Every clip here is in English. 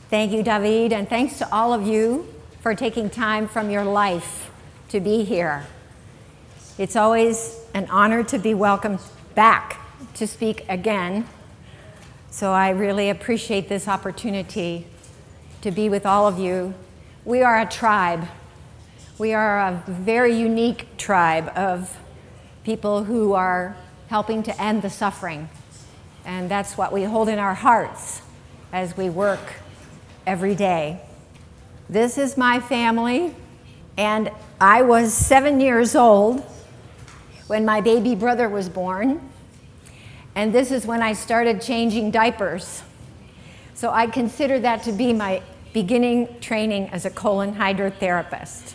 Thank you, David, and thanks to all of you for taking time from your life to be here. It's always an honor to be welcomed back to speak again, so I really appreciate this opportunity to be with all of you. We are a tribe. We are a very unique tribe of people who are helping to end the suffering, and that's what we hold in our hearts as we work every day. This is my family, and I was 7 years old when my baby brother was born, and this is when I started changing diapers. So I consider that to be my beginning training as a colon hydrotherapist.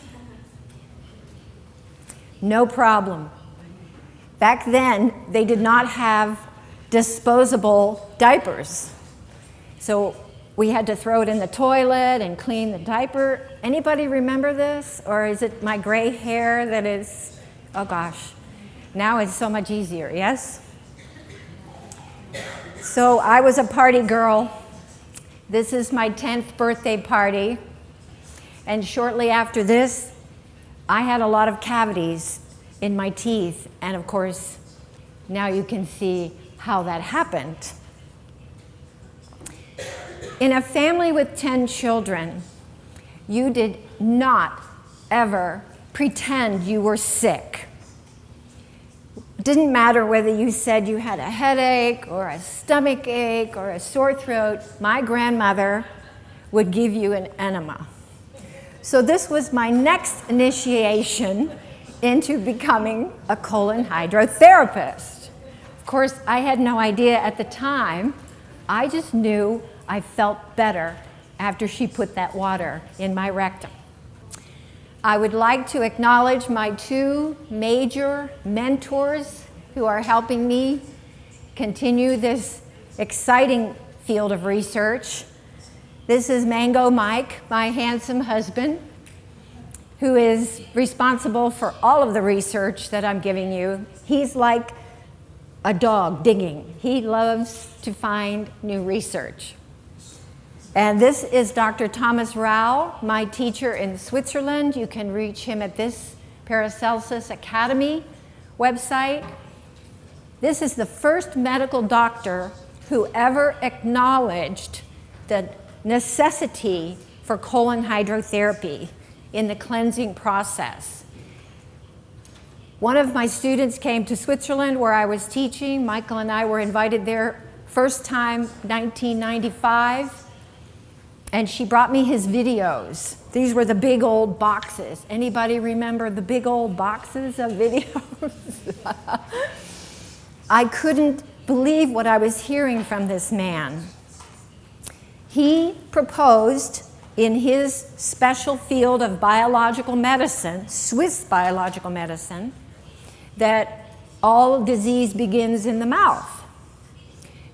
No problem. Back then, they did not have disposable diapers. So we had to throw it in the toilet and clean the diaper. Anybody remember this? Or is it my gray hair that is, oh gosh. Now it's so much easier, yes? So I was a party girl. This is my 10th birthday party. And shortly after this, I had a lot of cavities in my teeth. And of course, now you can see how that happened. In a family with 10 children, you did not ever pretend you were sick. It didn't matter whether you said you had a headache or a stomach ache or a sore throat. My grandmother would give you an enema. So this was my next initiation into becoming a colon hydrotherapist. Of course, I had no idea at the time. I just knew I felt better after she put that water in my rectum. I would like to acknowledge my two major mentors who are helping me continue this exciting field of research. This is Mango Mike, my handsome husband, who is responsible for all of the research that I'm giving you. He's like a dog digging. He loves to find new research. And this is Dr. Thomas Rau, my teacher in Switzerland. You can reach him at this Paracelsus Academy website. This is the first medical doctor who ever acknowledged the necessity for colon hydrotherapy in the cleansing process. One of my students came to Switzerland where I was teaching. Michael and I were invited there first time, 1995. And she brought me his videos. These were the big old boxes. Anybody remember the big old boxes of videos? I couldn't believe what I was hearing from this man. He proposed in his special field of biological medicine, Swiss biological medicine, that all disease begins in the mouth.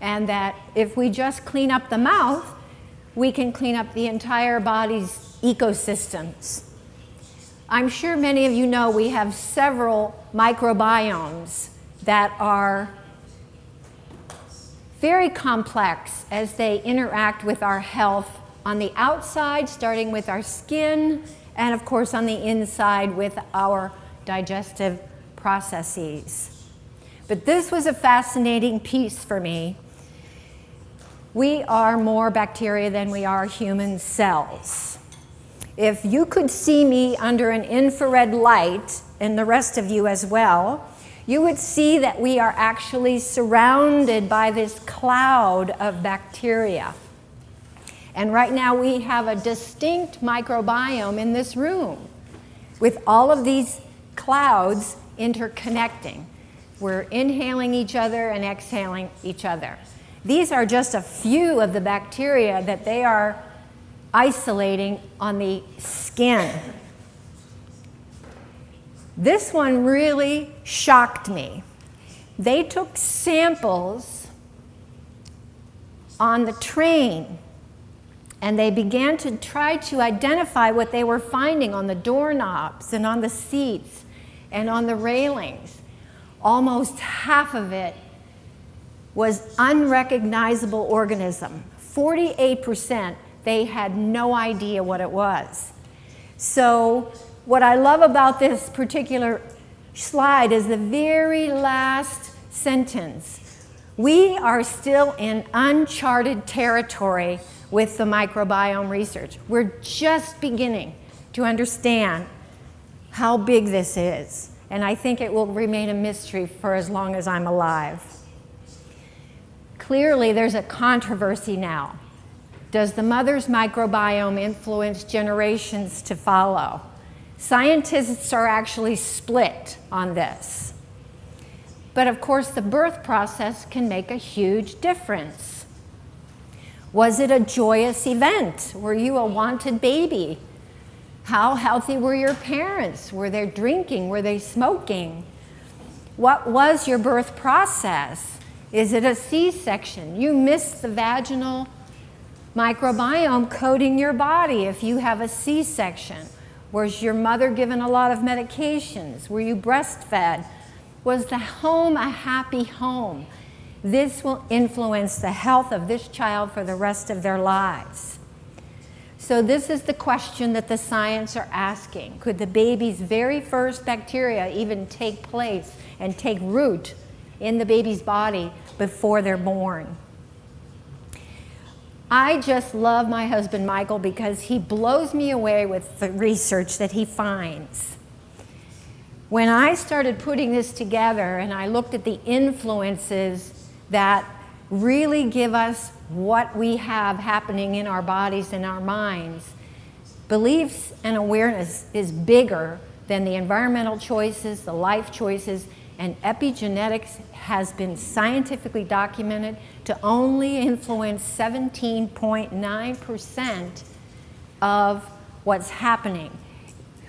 And that if we just clean up the mouth, we can clean up the entire body's ecosystems. I'm sure many of you know we have several microbiomes that are very complex as they interact with our health on the outside, starting with our skin, and of course on the inside with our digestive processes. But this was a fascinating piece for me. We are more bacteria than we are human cells. If you could see me under an infrared light, and the rest of you as well, you would see that we are actually surrounded by this cloud of bacteria. And right now we have a distinct microbiome in this room with all of these clouds interconnecting. We're inhaling each other and exhaling each other. These are just a few of the bacteria that they are isolating on the skin. This one really shocked me. They took samples on the train and they began to try to identify what they were finding on the doorknobs and on the seats and on the railings. Almost half of it was unrecognizable organism. 48% they had no idea what it was. So what I love about this particular slide is the very last sentence. We are still in uncharted territory with the microbiome research. We're just beginning to understand how big this is, and I think it will remain a mystery for as long as I'm alive. Clearly, there's a controversy now. Does the mother's microbiome influence generations to follow? Scientists are actually split on this. But of course, the birth process can make a huge difference. Was it a joyous event? Were you a wanted baby? How healthy were your parents? Were they drinking? Were they smoking? What was your birth process? Is it a C-section? You missed the vaginal microbiome coating your body if you have a C-section. Was your mother given a lot of medications? Were you breastfed? Was the home a happy home? This will influence the health of this child for the rest of their lives. So this is the question that the science are asking. Could the baby's very first bacteria even take place and take root in the baby's body before they're born? I just love my husband Michael because he blows me away with the research that he finds. When I started putting this together and I looked at the influences that really give us what we have happening in our bodies and our minds, beliefs and awareness is bigger than the environmental choices, the life choices, and epigenetics has been scientifically documented to only influence 17.9% of what's happening.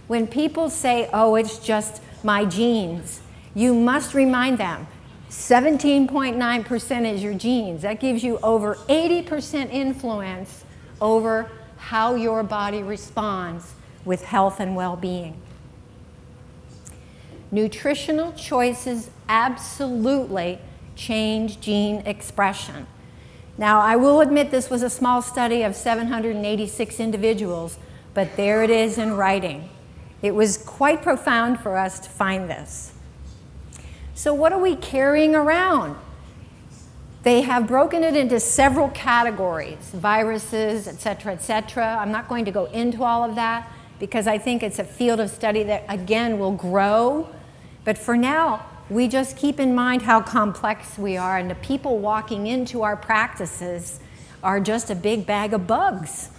When people say, oh, it's just my genes, you must remind them, 17.9% is your genes. That gives you over 80% influence over how your body responds with health and well-being. Nutritional choices absolutely change gene expression. Now, I will admit this was a small study of 786 individuals, but there it is in writing. It was quite profound for us to find this. So what are we carrying around? They have broken it into several categories, viruses, et cetera, I'm not going to go into all of that because I think it's a field of study that, again, will grow. But for now, we just keep in mind how complex we are, and the people walking into our practices are just a big bag of bugs.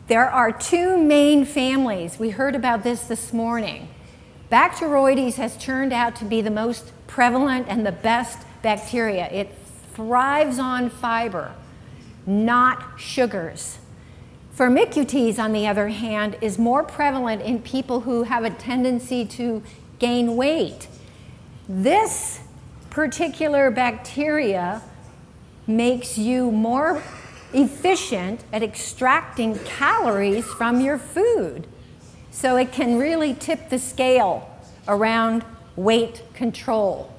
There are two main families. We heard about this morning. Bacteroides has turned out to be the most prevalent and the best bacteria. It thrives on fiber, not sugars. Firmicutes, on the other hand, is more prevalent in people who have a tendency to gain weight. This particular bacteria makes you more efficient at extracting calories from your food. So it can really tip the scale around weight control.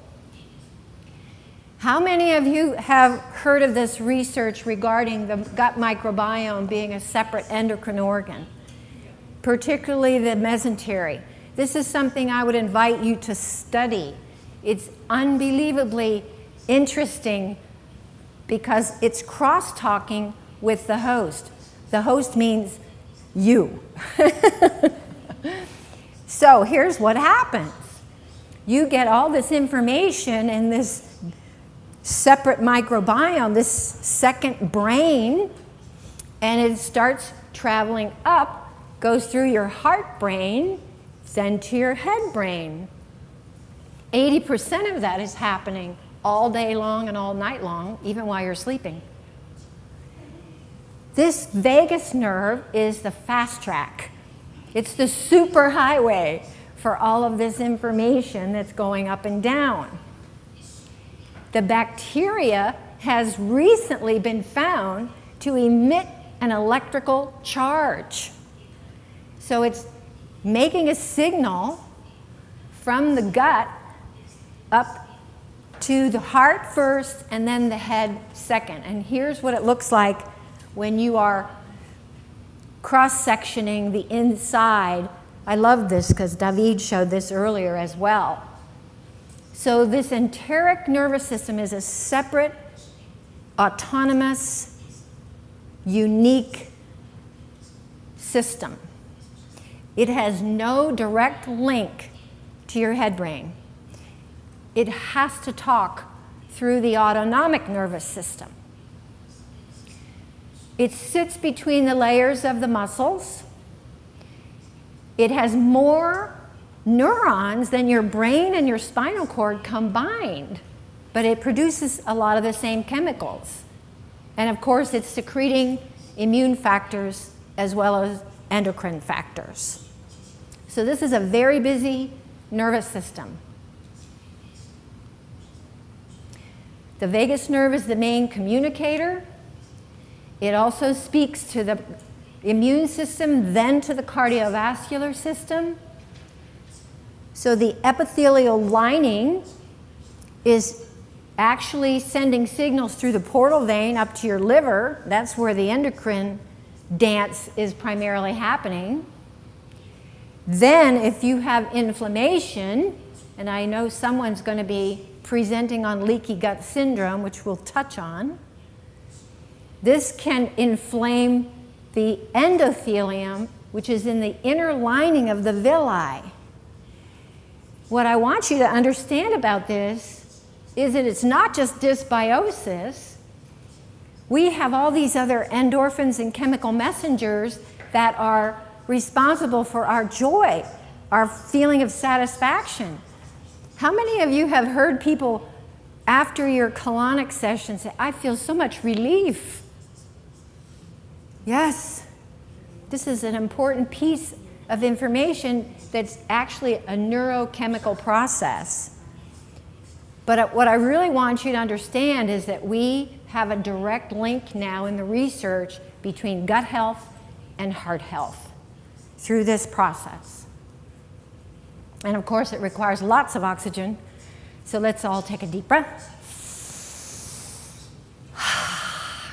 How many of you have heard of this research regarding the gut microbiome being a separate endocrine organ, particularly the mesentery? This is something I would invite you to study. It's unbelievably interesting because it's cross-talking with the host. The host means you. So here's what happens. You get all this information in this separate microbiome, this second brain, and it starts traveling up, goes through your heart brain, then to your head brain. 80% of that is happening all day long and all night long, even while you're sleeping. This vagus nerve is the fast track. It's the super highway for all of this information that's going up and down. The bacteria has recently been found to emit an electrical charge. So it's making a signal from the gut up to the heart first and then the head second. And here's what it looks like when you are cross-sectioning the inside. I love this because David showed this earlier as well. So this enteric nervous system is a separate, autonomous, unique system. It has no direct link to your head brain. It has to talk through the autonomic nervous system. It sits between the layers of the muscles. It has more neurons than your brain and your spinal cord combined, but it produces a lot of the same chemicals. And of course, it's secreting immune factors as well as endocrine factors. So this is a very busy nervous system. The vagus nerve is the main communicator. It also speaks to the immune system, then to the cardiovascular system. So the epithelial lining is actually sending signals through the portal vein up to your liver. That's where the endocrine dance is primarily happening. Then if you have inflammation, and I know someone's going to be presenting on leaky gut syndrome, which we'll touch on, this can inflame the endothelium, which is in the inner lining of the villi. What I want you to understand about this is that it's not just dysbiosis. We have all these other endorphins and chemical messengers that are responsible for our joy, our feeling of satisfaction. How many of you have heard people after your colonic session say, I feel so much relief? Yes, this is an important piece of information that's actually a neurochemical process. But what I really want you to understand is that we have a direct link now in the research between gut health and heart health through this process. And of course, it requires lots of oxygen. So let's all take a deep breath.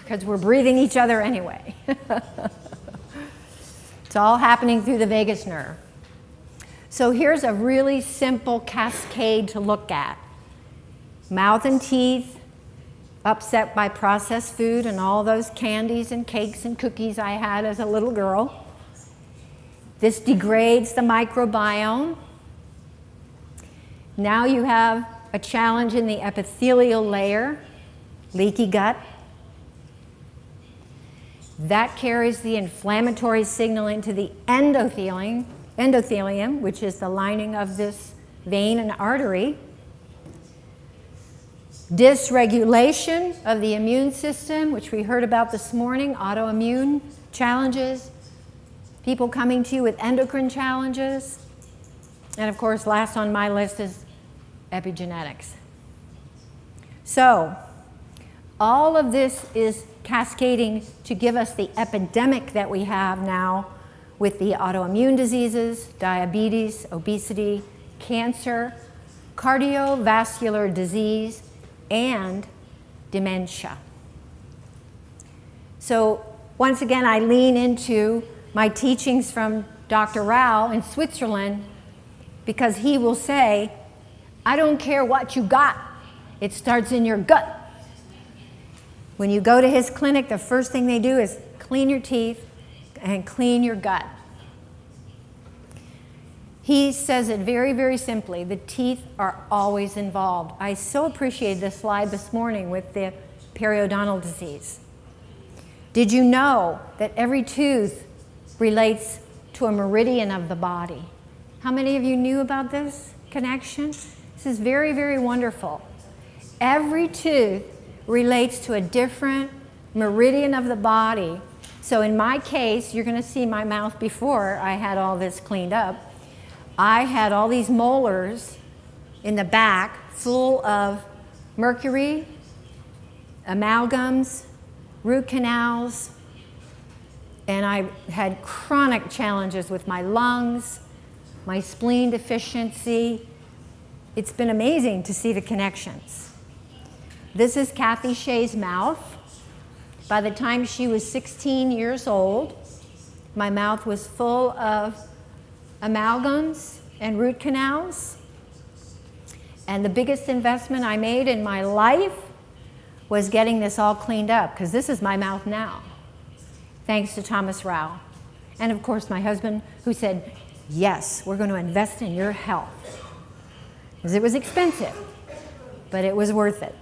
Because we're breathing each other anyway. It's all happening through the vagus nerve. So here's a really simple cascade to look at. Mouth and teeth, upset by processed food and all those candies and cakes and cookies I had as a little girl. This degrades the microbiome. Now you have a challenge in the epithelial layer, leaky gut. That carries the inflammatory signal into the endothelium, which is the lining of this vein and artery. Dysregulation of the immune system, which we heard about this morning, autoimmune challenges, people coming to you with endocrine challenges. And of course, last on my list is epigenetics. So, all of this is cascading to give us the epidemic that we have now with the autoimmune diseases, diabetes, obesity, cancer, cardiovascular disease, and dementia. So once again, I lean into my teachings from Dr. Rao in Switzerland, because he will say, I don't care what you got, it starts in your gut. When you go to his clinic, the first thing they do is clean your teeth and clean your gut. He says it very, very simply. The teeth are always involved. I so appreciated this slide this morning with the periodontal disease. Did you know that every tooth relates to a meridian of the body? How many of you knew about this connection? This is very, very wonderful. Every tooth relates to a different meridian of the body. So in my case, you're going to see my mouth before I had all this cleaned up. I had all these molars in the back full of mercury, amalgams, root canals, and I had chronic challenges with my lungs, my spleen deficiency. It's been amazing to see the connections. This is Cathy Shea's mouth. By the time she was 16 years old, my mouth was full of amalgams and root canals. And the biggest investment I made in my life was getting this all cleaned up, because this is my mouth now, thanks to Thomas Rao. And of course, my husband, who said, yes, we're going to invest in your health. Because it was expensive, but it was worth it.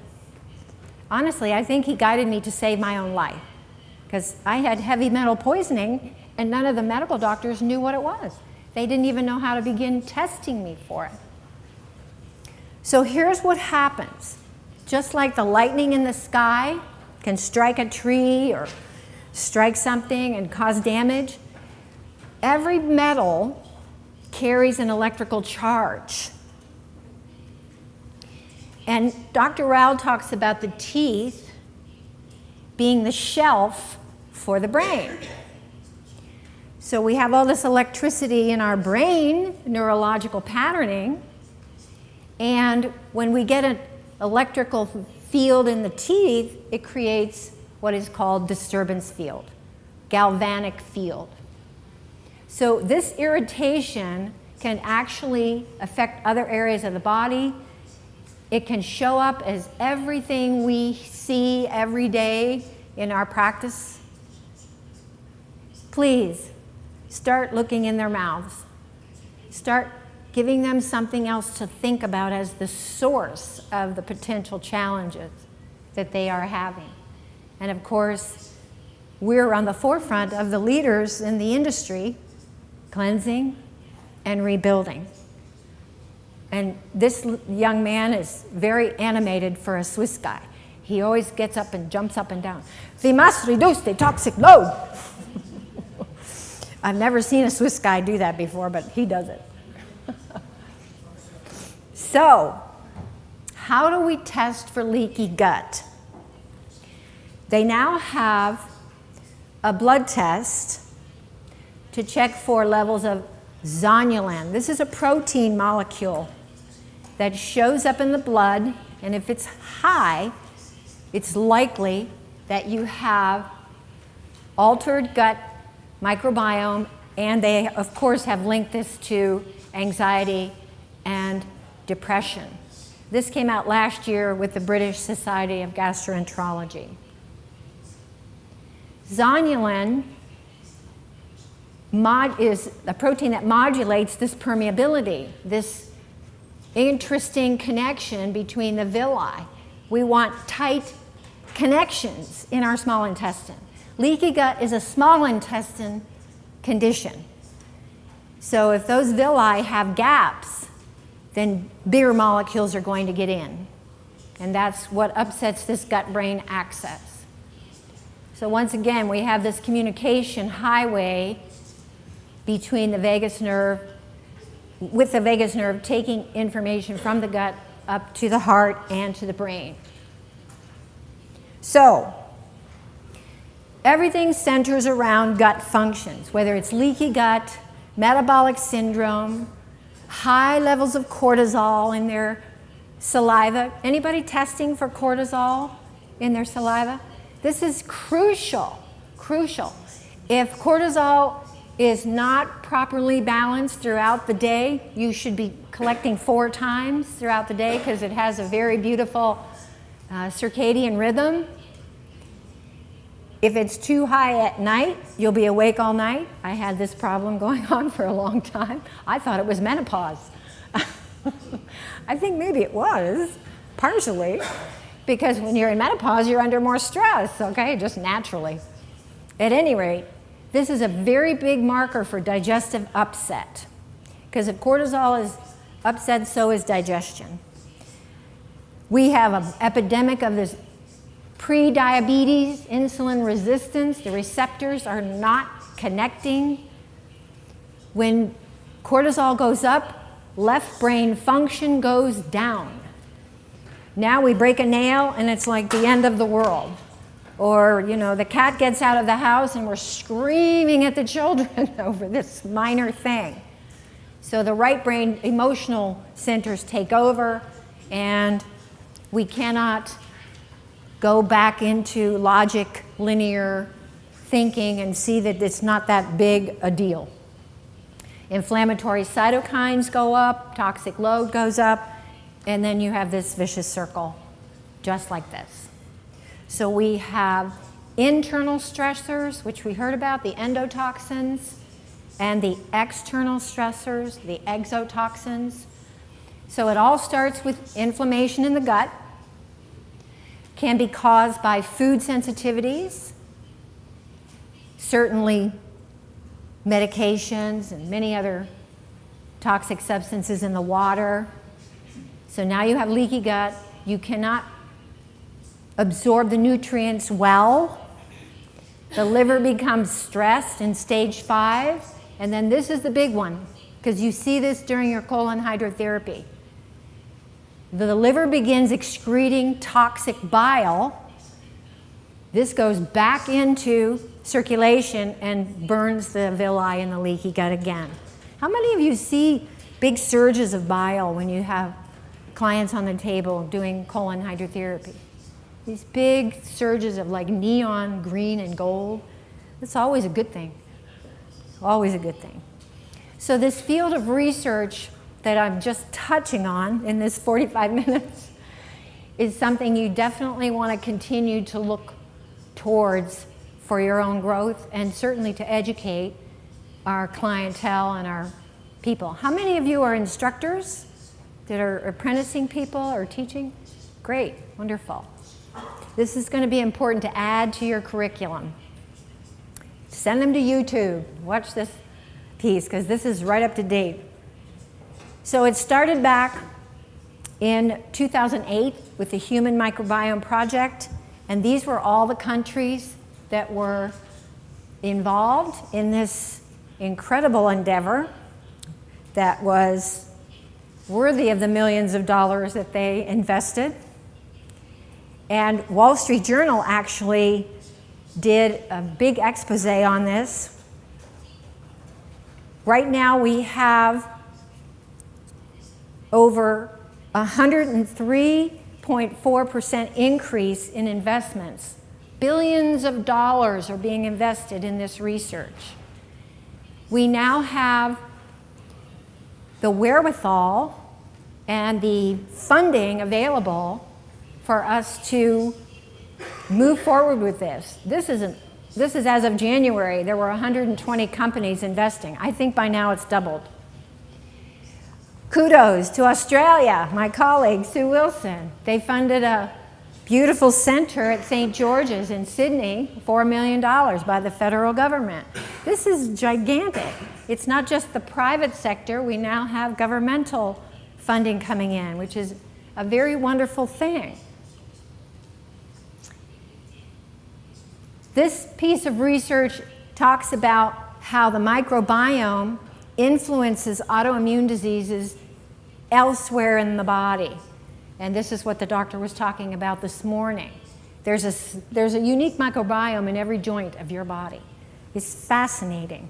Honestly, I think he guided me to save my own life, because I had heavy metal poisoning, and none of the medical doctors knew what it was. They didn't even know how to begin testing me for it. So here's what happens. Just like the lightning in the sky can strike a tree or strike something and cause damage, every metal carries an electrical charge. And Dr. Rao talks about the teeth being the shelf for the brain. So we have all this electricity in our brain, neurological patterning, and when we get an electrical field in the teeth, it creates what is called disturbance field, galvanic field. So this irritation can actually affect other areas of the body. It can show up as everything we see every day in our practice. Please start looking in their mouths. Start giving them something else to think about as the source of the potential challenges that they are having. And of course, we're on the forefront of the leaders in the industry, cleansing and rebuilding. And this young man is very animated for a Swiss guy. He always gets up and jumps up and down. We must reduce the toxic load. I've never seen a Swiss guy do that before, but he does it. So, how do we test for leaky gut? They now have a blood test to check for levels of zonulin. This is a protein molecule that shows up in the blood, and if it's high, it's likely that you have altered gut microbiome, and they, of course, have linked this to anxiety and depression. This came out last year with the British Society of Gastroenterology. Zonulin is a protein that modulates this permeability, this interesting connection between the villi. We want tight connections in our small intestine. Leaky gut is a small intestine condition. So if those villi have gaps, then bigger molecules are going to get in. And that's what upsets this gut-brain axis. So once again, we have this communication highway between the vagus nerve, with the vagus nerve taking information from the gut up to the heart and to the brain. So, everything centers around gut functions, whether it's leaky gut, metabolic syndrome, high levels of cortisol in their saliva. Anybody testing for cortisol in their saliva? This is crucial, crucial. If cortisol is not properly balanced throughout the day, you should be collecting 4 times throughout the day because it has a very beautiful circadian rhythm. If it's too high at night, you'll be awake all night. I had this problem going on for a long time. I thought it was menopause. I think maybe it was, partially, because when you're in menopause, you're under more stress, okay, just naturally. At any rate, this is a very big marker for digestive upset, because if cortisol is upset, so is digestion. We have an epidemic of this pre-diabetes, insulin resistance. The receptors are not connecting. When cortisol goes up, left brain function goes down. Now we break a nail and it's like the end of the world. Or, you know, the cat gets out of the house and we're screaming at the children over this minor thing. So the right brain emotional centers take over, and we cannot go back into logic, linear thinking, and see that it's not that big a deal. Inflammatory cytokines go up, toxic load goes up, and then you have this vicious circle, just like this. So we have internal stressors, which we heard about, the endotoxins, and the external stressors, the exotoxins. So it all starts with inflammation in the gut, can be caused by food sensitivities, certainly medications and many other toxic substances in the water. So now you have leaky gut. You cannot absorb the nutrients well. The liver becomes stressed in stage 5. And then this is the big one, because you see this during your colon hydrotherapy. The liver begins excreting toxic bile. This goes back into circulation and burns the villi in the leaky gut again. How many of you see big surges of bile when you have clients on the table doing colon hydrotherapy? These big surges of like neon green and gold. It's always a good thing. Always a good thing. So this field of research that I'm just touching on in this 45 minutes is something you definitely want to continue to look towards for your own growth, and certainly to educate our clientele and our people. How many of you are instructors that are apprenticing people or teaching? Great, wonderful. This is going to be important to add to your curriculum. Send them to YouTube. Watch this piece, because this is right up to date. So it started back in 2008 with the Human Microbiome Project, and these were all the countries that were involved in this incredible endeavor that was worthy of the millions of dollars that they invested. And Wall Street Journal actually did a big expose on this. Right now we have over 103.4% increase in investments. Billions of dollars are being invested in this research. We now have the wherewithal and the funding available for us to move forward with this. This is as of January. There were 120 companies investing. I think by now it's doubled. Kudos to Australia, my colleague Sue Wilson. They funded a beautiful center at St. George's in Sydney, $4 million by the federal government. This is gigantic. It's not just the private sector. We now have governmental funding coming in, which is a very wonderful thing. This piece of research talks about how the microbiome influences autoimmune diseases elsewhere in the body. And this is what the doctor was talking about this morning. There's a unique microbiome in every joint of your body. It's fascinating.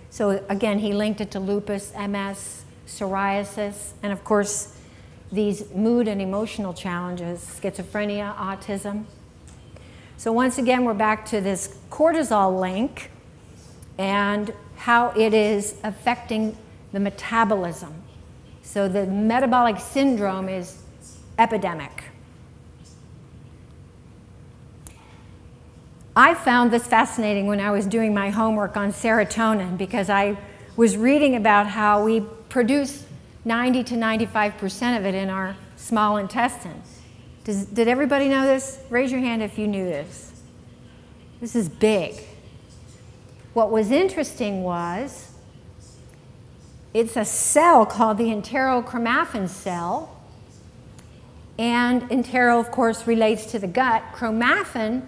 So again, he linked it to lupus, MS, psoriasis, and of course, these mood and emotional challenges, schizophrenia, autism. So once again, we're back to this cortisol link and how it is affecting the metabolism. So the metabolic syndrome is epidemic. I found this fascinating when I was doing my homework on serotonin, because I was reading about how we produce 90 to 95% of it in our small intestine. Did everybody know this? Raise your hand if you knew this. This is big. What was interesting was it's a cell called the enterochromaffin cell. And entero, of course, relates to the gut. Chromaffin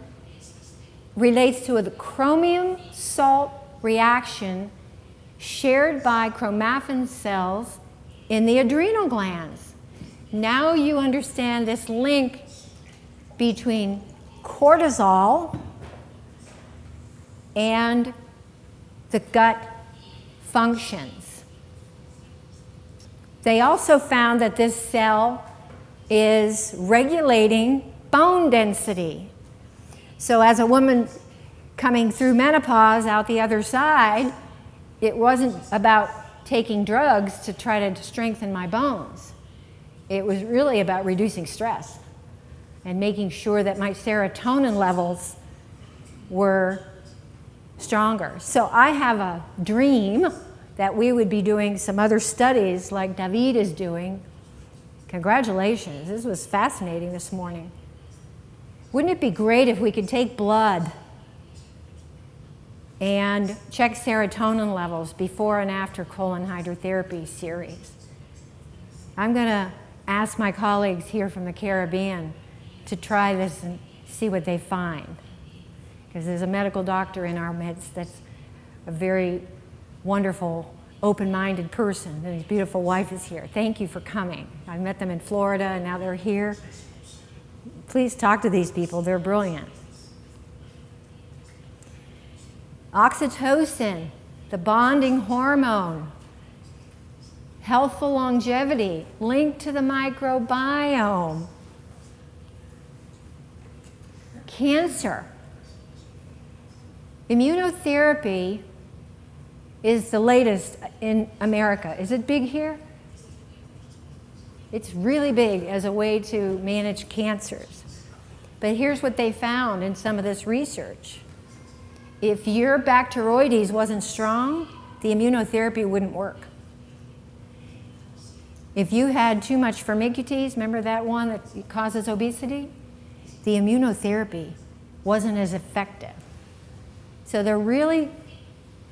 relates to the chromium salt reaction shared by chromaffin cells in the adrenal glands. Now you understand this link between cortisol and the gut functions. They also found that this cell is regulating bone density. So as a woman coming through menopause out the other side, it wasn't about taking drugs to try to strengthen my bones. It was really about reducing stress and making sure that my serotonin levels were stronger. So I have a dream that we would be doing some other studies like David is doing. Congratulations, this was fascinating this morning. Wouldn't it be great if we could take blood and check serotonin levels before and after colon hydrotherapy series? I'm going to ask my colleagues here from the Caribbean to try this and see what they find. Because there's a medical doctor in our midst that's a very wonderful, open-minded person, and his beautiful wife is here. Thank you for coming. I met them in Florida, and now they're here. Please talk to these people. They're brilliant. Oxytocin, the bonding hormone, healthful longevity, linked to the microbiome, cancer. Immunotherapy is the latest in America. Is it big here? It's really big as a way to manage cancers. But here's what they found in some of this research. If your Bacteroides wasn't strong, the immunotherapy wouldn't work. If you had too much Firmicutes, remember that one that causes obesity? The immunotherapy wasn't as effective. So they're really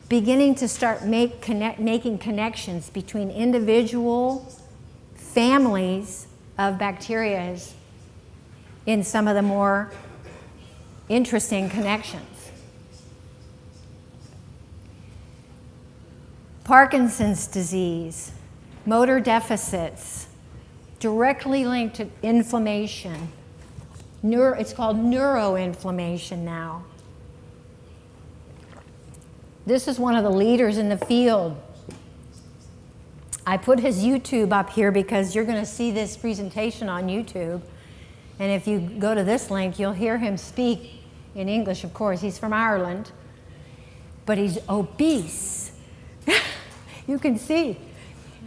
beginning to start making connections between individual families of bacteria in some of the more interesting connections. Parkinson's disease, motor deficits, directly linked to inflammation. It's called neuroinflammation now. This is one of the leaders in the field. I put his YouTube up here because you're going to see this presentation on YouTube. And if you go to this link, you'll hear him speak in English, of course. He's from Ireland, but he's obese. You can see.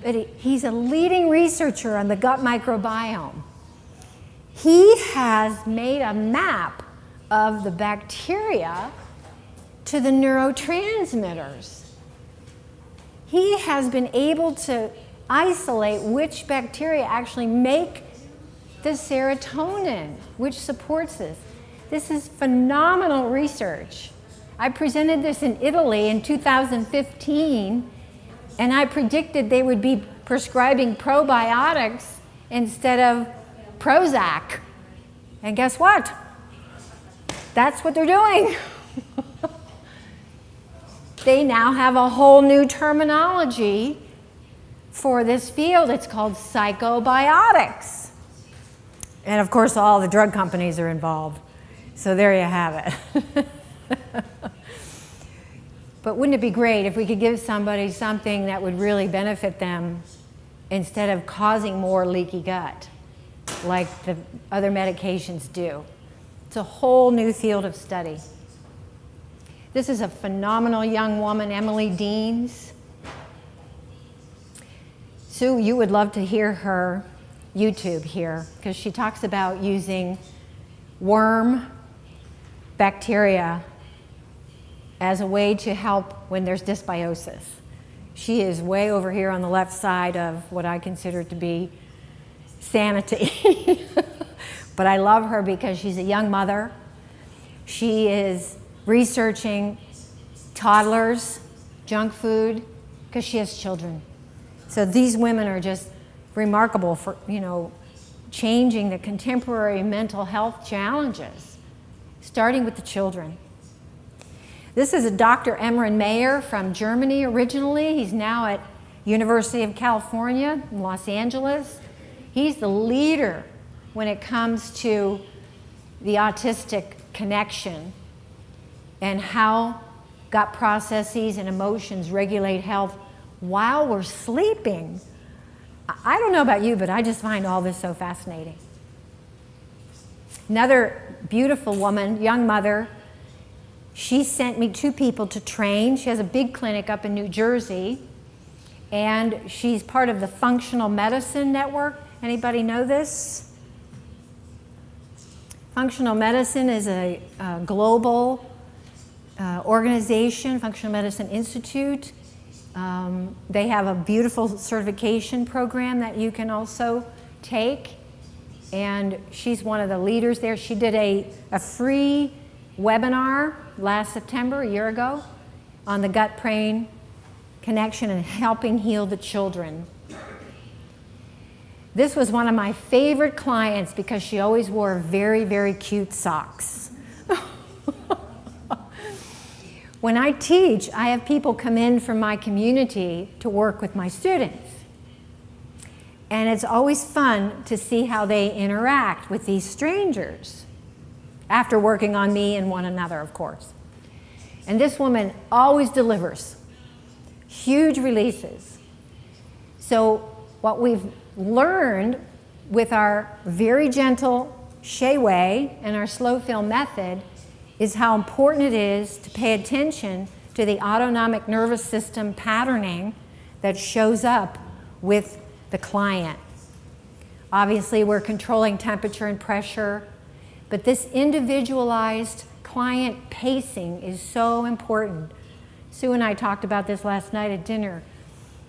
But he's a leading researcher on the gut microbiome. He has made a map of the bacteria to the neurotransmitters. He has been able to isolate which bacteria actually make the serotonin, which supports this. This is phenomenal research. I presented this in Italy in 2015, and I predicted they would be prescribing probiotics instead of Prozac. And guess what? That's what they're doing. They now have a whole new terminology for this field. It's called psychobiotics. And of course, all the drug companies are involved. So there you have it. But wouldn't it be great if we could give somebody something that would really benefit them instead of causing more leaky gut like the other medications do? It's a whole new field of study. This is a phenomenal young woman, Emily Deans. Sue, you would love to hear her YouTube here because she talks about using worm bacteria as a way to help when there's dysbiosis. She is way over here on the left side of what I consider to be sanity. But I love her because she's a young mother. She is researching toddlers, junk food, because she has children. So these women are just remarkable for, changing the contemporary mental health challenges, starting with the children. This is a Dr. Emran Mayer from Germany originally. He's now at University of California in Los Angeles. He's the leader when it comes to the autistic connection and how gut processes and emotions regulate health while we're sleeping. I don't know about you, but I just find all this so fascinating. Another beautiful woman, young mother, she sent me 2 people to train. She has a big clinic up in New Jersey, and she's part of the Functional Medicine Network. Anybody know this? Functional Medicine is a global organization, Functional Medicine Institute. They have a beautiful certification program that you can also take, and she's one of the leaders there. She did a free webinar last September, a year ago, on the gut-brain connection and helping heal the children. This was one of my favorite clients because she always wore very, very cute socks. When I teach, I have people come in from my community to work with my students. And it's always fun to see how they interact with these strangers after working on me and one another, of course. And this woman always delivers huge releases. So what we've learned with our very gentle Shea way and our slow fill method is how important it is to pay attention to the autonomic nervous system patterning that shows up with the client. Obviously, we're controlling temperature and pressure, but this individualized client pacing is so important. Sue and I talked about this last night at dinner.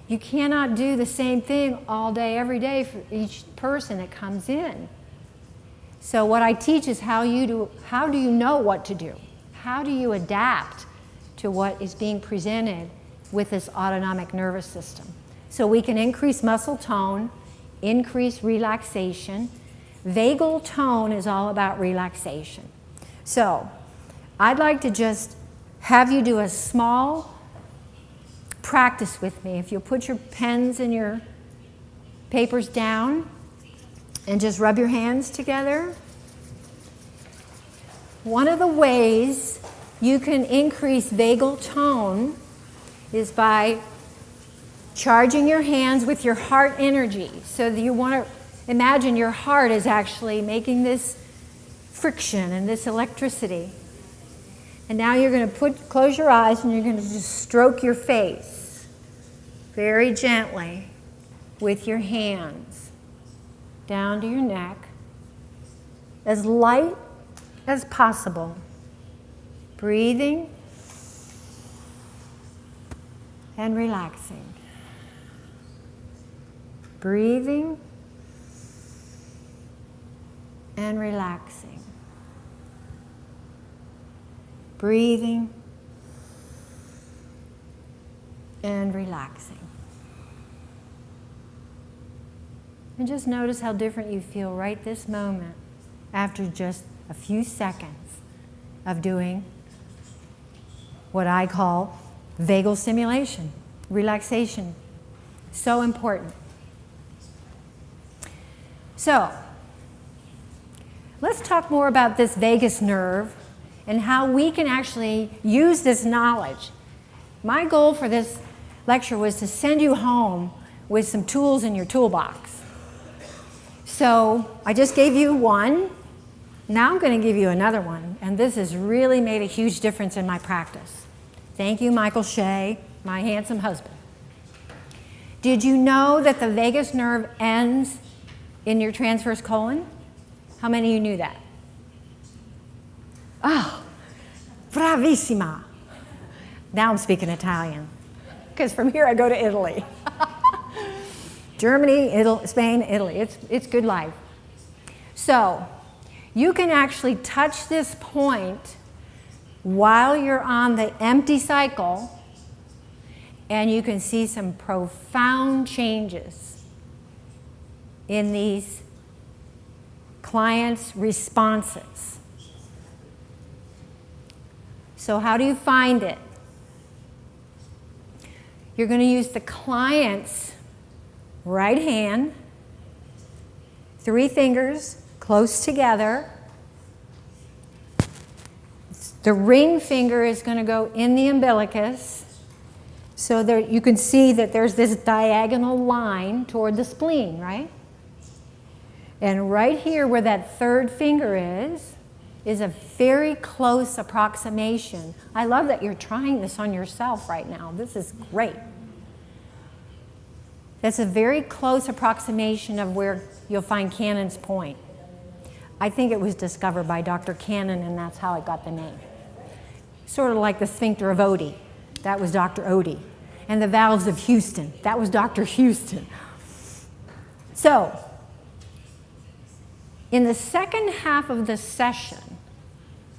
You cannot do the same thing all day, every day for each person that comes in. So what I teach is how do you know what to do? How do you adapt to what is being presented with this autonomic nervous system? So we can increase muscle tone, increase relaxation. Vagal tone is all about relaxation. So I'd like to just have you do a small practice with me. If you'll put your pens and your papers down and just rub your hands together. One of the ways you can increase vagal tone is by charging your hands with your heart energy. So that you want to imagine your heart is actually making this friction and this electricity. And now you're going to close your eyes and you're going to just stroke your face very gently with your hands down to your neck, as light as possible. Breathing and relaxing. Breathing and relaxing. Breathing and relaxing. And just notice how different you feel right this moment after just a few seconds of doing what I call vagal stimulation, relaxation. So important. So, let's talk more about this vagus nerve and how we can actually use this knowledge. My goal for this lecture was to send you home with some tools in your toolbox. So I just gave you one. Now I'm going to give you another one, and this has really made a huge difference in my practice. Thank you, Michael Shea, my handsome husband. Did you know that the vagus nerve ends in your transverse colon? How many of you knew that? Oh, bravissima. Now I'm speaking Italian, because from here I go to Italy. Germany, Spain, Italy. It's good life. So you can actually touch this point while you're on the empty cycle, and you can see some profound changes in these clients' responses. So how do you find it? You're going to use the client's right hand, 3 fingers close together. The ring finger is going to go in the umbilicus, so there you can see that there's this diagonal line toward the spleen, right? And right here where that third finger is a very close approximation. I love that you're trying this on yourself right now. This is great. That's a very close approximation of where you'll find Cannon's point. I think it was discovered by Dr. Cannon, and that's how it got the name. Sort of like the sphincter of Odie. That was Dr. Odie. And the valves of Houston. That was Dr. Houston. So, in the second half of the session,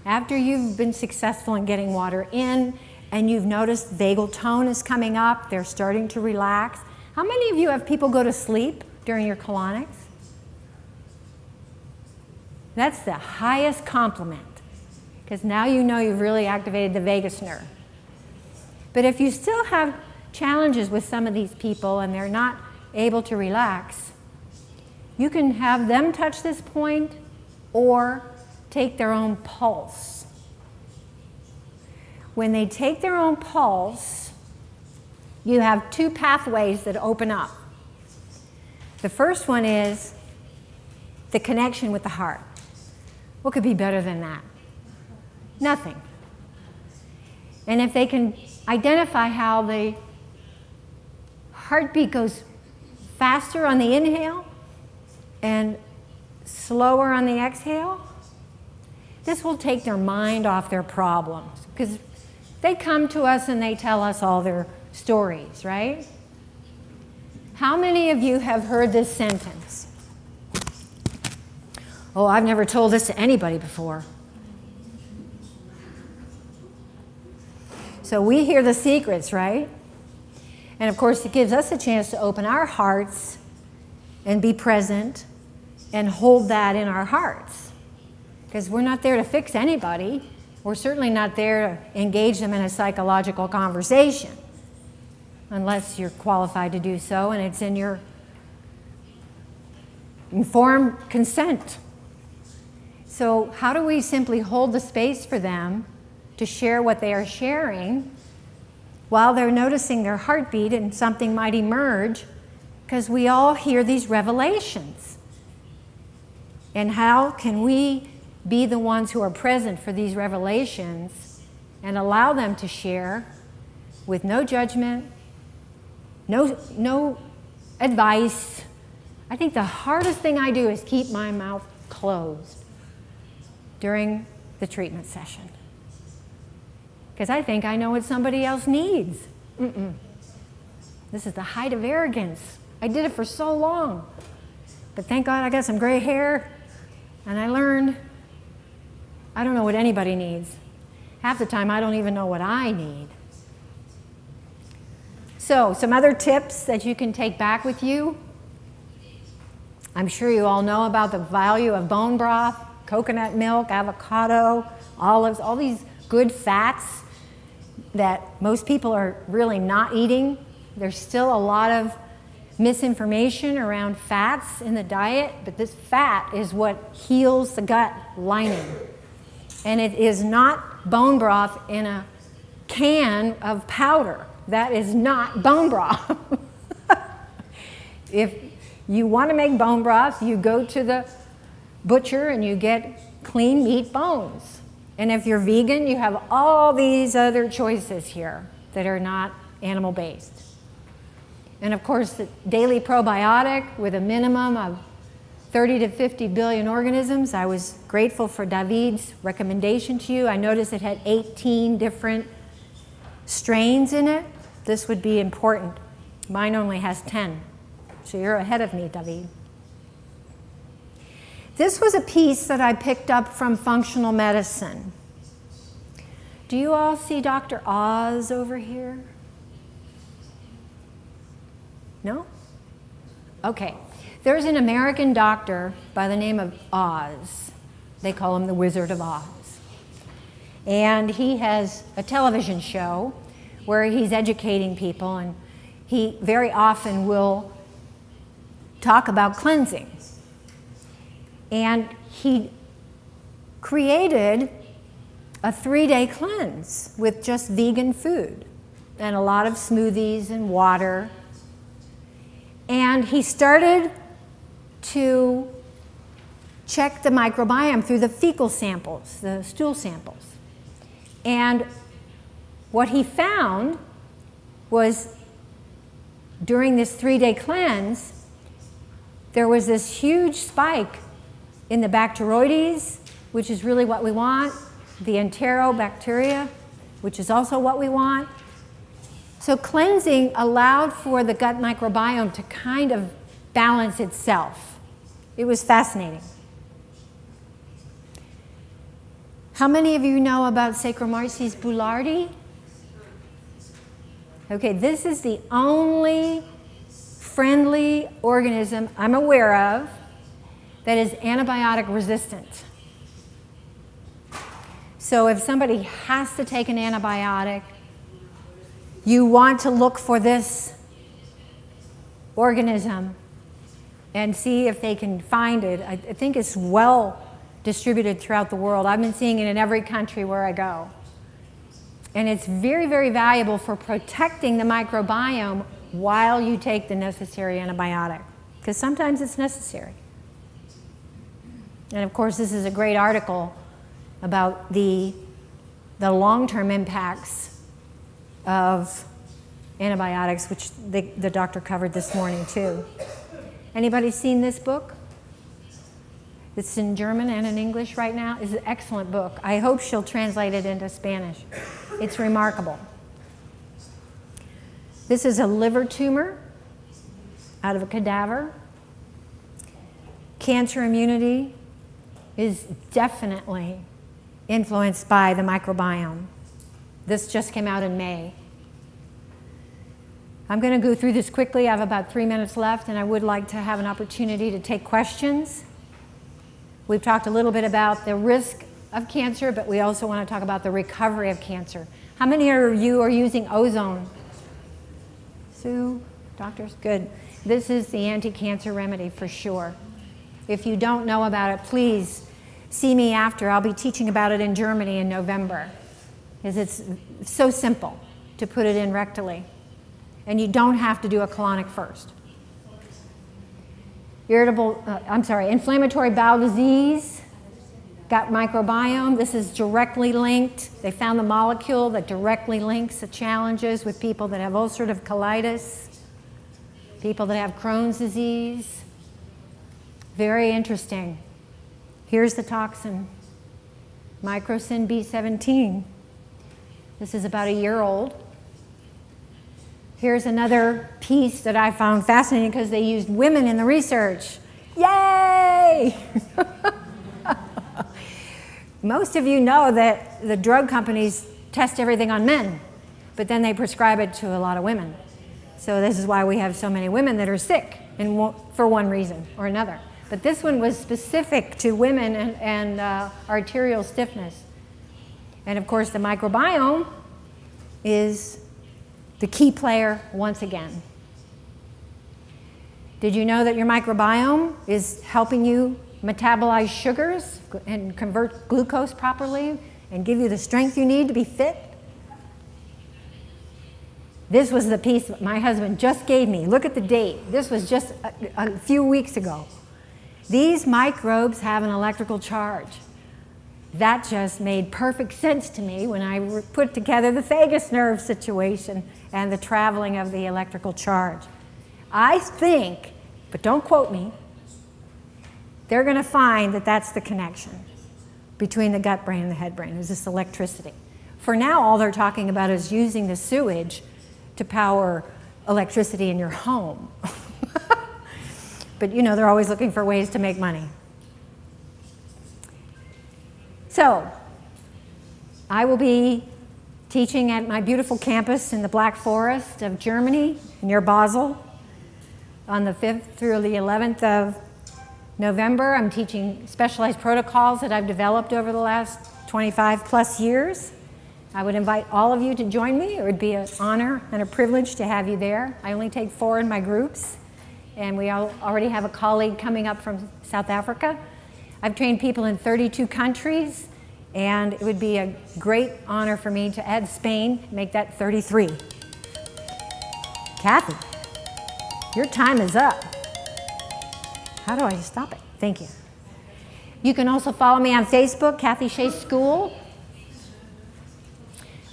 after you've been successful in getting water in and you've noticed vagal tone is coming up, they're starting to relax. How many of you have people go to sleep during your colonics? That's the highest compliment, because now you know you've really activated the vagus nerve. But if you still have challenges with some of these people and they're not able to relax, you can have them touch this point or take their own pulse. When they take their own pulse, you have two pathways that open up. The first one is the connection with the heart. What could be better than that? Nothing. And if they can identify how the heartbeat goes faster on the inhale and slower on the exhale, this will take their mind off their problems, because they come to us and they tell us all their stories, right? How many of you have heard this sentence? Oh, I've never told this to anybody before. So we hear the secrets, right? And of course, it gives us a chance to open our hearts and be present and hold that in our hearts. Because we're not there to fix anybody. We're certainly not there to engage them in a psychological conversation, unless you're qualified to do so and it's in your informed consent. So how do we simply hold the space for them to share what they are sharing while they're noticing their heartbeat, and something might emerge, because we all hear these revelations. And how can we be the ones who are present for these revelations and allow them to share with no judgment, no advice? I think the hardest thing I do is keep my mouth closed during the treatment session, because I think I know what somebody else needs. This is the height of arrogance. I did it for so long, but thank God I got some gray hair, and I learned I don't know what anybody needs. Half the time I don't even know what I need. So, some other tips that you can take back with you. I'm sure you all know about the value of bone broth, coconut milk, avocado, olives, all these good fats that most people are really not eating. There's still a lot of misinformation around fats in the diet, but this fat is what heals the gut lining. And it is not bone broth in a can of powder. That is not bone broth. If you want to make bone broth, you go to the butcher and you get clean meat bones. And if you're vegan, you have all these other choices here that are not animal-based. And of course, the daily probiotic with a minimum of 30 to 50 billion organisms. I was grateful for David's recommendation to you. I noticed it had 18 different strains in it. This would be important. Mine only has 10. So you're ahead of me, David. This was a piece that I picked up from functional medicine. Do you all see Dr. Oz over here? No? Okay. There's an American doctor by the name of Oz. They call him the Wizard of Oz. And he has a television show where he's educating people, and he very often will talk about cleansing. And he created a 3-day cleanse with just vegan food and a lot of smoothies and water. And he started to checked the microbiome through the fecal samples, the stool samples. And what he found was during this 3-day cleanse, there was this huge spike in the Bacteroides, which is really what we want, the enterobacteria, which is also what we want. So cleansing allowed for the gut microbiome to kind of balance itself. It was fascinating. How many of you know about Saccharomyces boulardii? Okay, this is the only friendly organism I'm aware of that is antibiotic resistant. So if somebody has to take an antibiotic, you want to look for this organism and see if they can find it. I think it's well distributed throughout the world. I've been seeing it in every country where I go. And it's very, very valuable for protecting the microbiome while you take the necessary antibiotic, because sometimes it's necessary. And of course, this is a great article about the long-term impacts of antibiotics, which the doctor covered this morning too. Anybody seen this book? It's in German and in English right now. It's an excellent book. I hope she'll translate it into Spanish. It's remarkable. This is a liver tumor out of a cadaver. Cancer immunity is definitely influenced by the microbiome. This just came out in May. I'm going to go through this quickly. I have about 3 minutes left, and I would like to have an opportunity to take questions. We've talked a little bit about the risk of cancer, but we also want to talk about the recovery of cancer. How many of you are using ozone? Sue, doctors? Good. This is the anti-cancer remedy for sure. If you don't know about it, please see me after. I'll be teaching about it in Germany in November, because it's so simple to put it in rectally. And you don't have to do a colonic first. Inflammatory bowel disease, gut microbiome. This is directly linked. They found the molecule that directly links the challenges with people that have ulcerative colitis, people that have Crohn's disease. Very interesting. Here's the toxin, microcin B17. This is about a year old. Here's another piece that I found fascinating because they used women in the research. Yay! Most of you know that the drug companies test everything on men, but then they prescribe it to a lot of women. So this is why we have so many women that are sick for one reason or another. But this one was specific to women and arterial stiffness. And of course, the microbiome is the key player once again. Did you know that your microbiome is helping you metabolize sugars and convert glucose properly and give you the strength you need to be fit? This was the piece that my husband just gave me. Look at the date. This was just a few weeks ago. These microbes have an electrical charge. That just made perfect sense to me when I put together the vagus nerve situation and the traveling of the electrical charge. I think, but don't quote me, they're going to find that that's the connection between the gut brain and the head brain, is this electricity. For now, all they're talking about is using the sewage to power electricity in your home. But you know, they're always looking for ways to make money. So, I will be teaching at my beautiful campus in the Black Forest of Germany, near Basel, on the 5th through the 11th of November. I'm teaching specialized protocols that I've developed over the last 25 plus years. I would invite all of you to join me. It would be an honor and a privilege to have you there. I only take 4 in my groups, and we already have a colleague coming up from South Africa. I've trained people in 32 countries, and it would be a great honor for me to add Spain, make that 33. Cathy, your time is up. How do I stop it? Thank you. You can also follow me on Facebook, Cathy Shea School.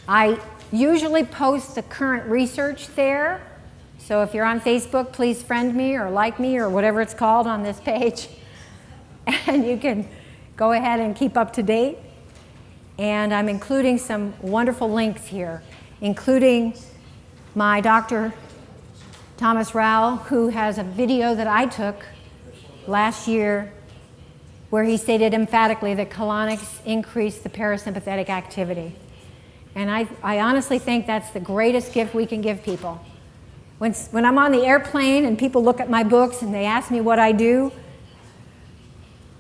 I usually post the current research there. So if you're on Facebook, please friend me or like me or whatever it's called on this page. And you can go ahead and keep up to date. And I'm including some wonderful links here, including my Dr. Thomas Rowell, who has a video that I took last year where he stated emphatically that colonics increase the parasympathetic activity. And I honestly think that's the greatest gift we can give people. When I'm on the airplane and people look at my books and they ask me what I do,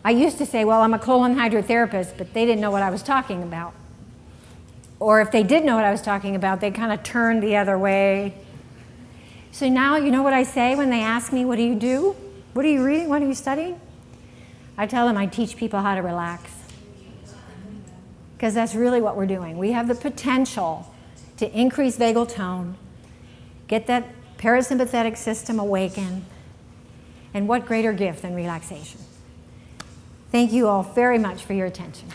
I used to say, well, I'm a colon hydrotherapist, but they didn't know what I was talking about. Or if they did know what I was talking about, they kind of turned the other way. So now, you know what I say when they ask me, what do you do? What are you reading? What are you studying? I tell them I teach people how to relax. Because that's really what we're doing. We have the potential to increase vagal tone, get that parasympathetic system awakened, and what greater gift than relaxation? Thank you all very much for your attention.